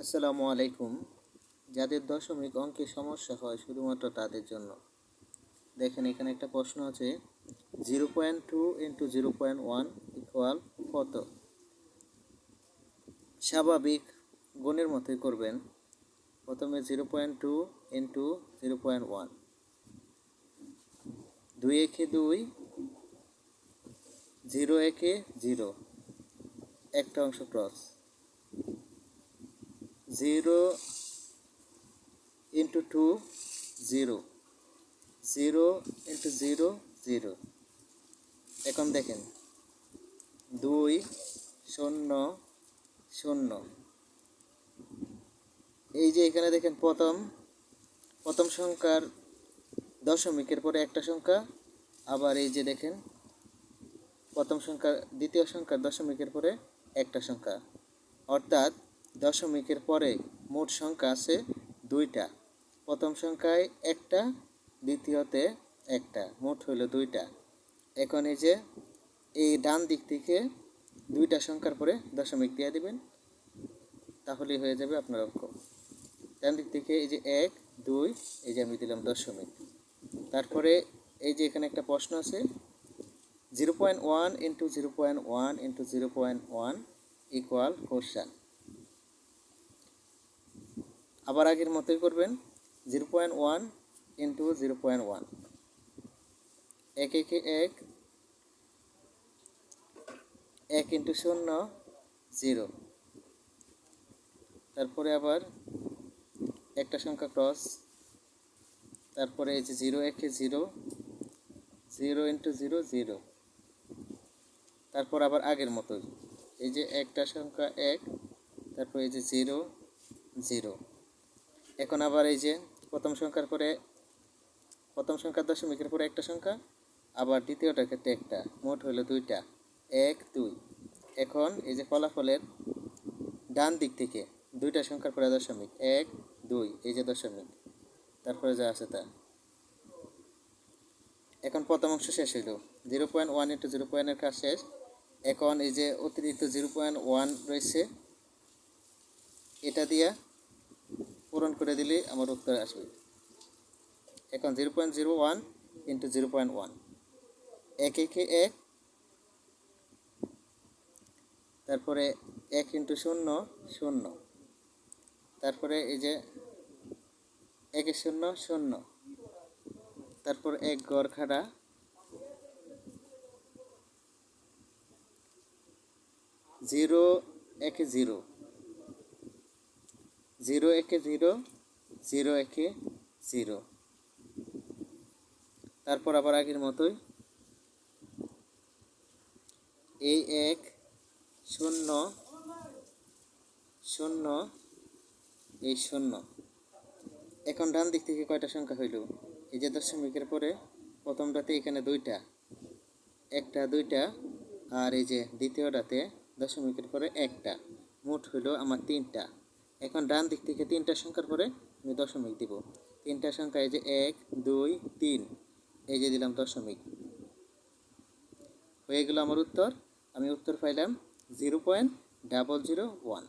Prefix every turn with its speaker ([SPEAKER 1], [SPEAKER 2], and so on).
[SPEAKER 1] আসসালামু আলাইকুম। যাদের দশমিক অঙ্কে সমস্যা হয় শুধুমাত্র তাদের জন্য। দেখেন এখানে একটা প্রশ্ন আছে, 0.2 ইন্টু 0.1 ইকুয়াল কত? স্বাভাবিক গুণের মতোই করবেন। প্রথমে 0.2 ইন্টু 0.1, 2 একে 2, 0 একে 0, একটা অংশ ক্রস। 0 into 2, 0, 0 into 0, 0। এখন দেখেন 2 0 0। এই যে এখানে দেখেন প্রথম সংখ্যার দশমিকের পরে একটা সংখ্যা, আবার এই যে দেখেন দ্বিতীয় সংখ্যার দশমিকের পরে একটা সংখ্যা, অর্থাৎ দশমিকের পরে মোট সংখ্যা আছে দুইটা। প্রথম সংখ্যায় একটা, দ্বিতীয়তে একটা, মোট হইল দুইটা। এখন এই যে এই ডান দিক থেকে দুইটা সংখ্যার পরে দশমিক দিয়ে দিবেন, তাহলেই হয়ে যাবে আপনার অঙ্ক। ডান দিক থেকে এই যে 1 2, এই যে আমি দিলাম দশমিক। তারপরে এই যে এখানে একটা প্রশ্ন আছে, 0.1 ইন্টু 0.1 ইন্টু 0.1 ইকুয়াল কোশ্চেন। আবার আগের মতোই করবেন, 0.1 ইন্টু 0.1, 1 একে 1, 1 ইন্টু 0, 0। তারপরে আবার একটা সংখ্যা ক্রস, তারপরে এই যে 0 একে 0, 0 ইন্টু 0, 0। তারপর আবার আগের মতোই এই যে একটা সংখ্যা 1, তারপর এই যে 0 0। এখন আবার এই যে প্রথম সংখ্যার দশমিকের পরে একটা সংখ্যা, আবার দ্বিতীয়টার ক্ষেত্রে একটা, মোট হলো দুইটা, 1 2। এখন এই যে ফলাফলের ডান দিক থেকে দুইটা সংখ্যার পরে দশমিক, 1 2, এই যে দশমিক, তারপরে যা আছে তা। এখন প্রথম অংশ শেষ হইল, 0.1 ইন্টু 0.1 কাজ শেষ। এখন এই যে অতিরিক্ত 0.1 রয়েছে, এটা দিয়া পূরণ করে দিলে আমার উত্তর আসবে। এখন 0.01 ইন্টু 0.1, 1 একে 1, তারপরে 1 ইন্টু 0 0, তারপরে এই যে 1 0 0, তারপর 1 গড় খাড়া, 0 একে 0, 0 একে 0, 0 একে 0। তারপর আবার আগের মতোই এই 1 0 0, এই 0। এখন ডান দিক থেকে কয়টা সংখ্যা হইল? এই যে দশমিকের পরে প্রথমটাতে এখানে দুইটা, একটা দুইটা, আর এই যে দ্বিতীয়টাতে দশমিকের পরে একটা, মোট হইল আমার তিনটা। এখন ডান দিক থেকে তিনটা সংখ্যার পরে আমি দশমিক দিব। তিনটা সংখ্যা এই যে 1 2 3, এই যে দিলাম দশমিক, হয়ে গেল আমার উত্তর। আমি উত্তর পাইলাম 0.001।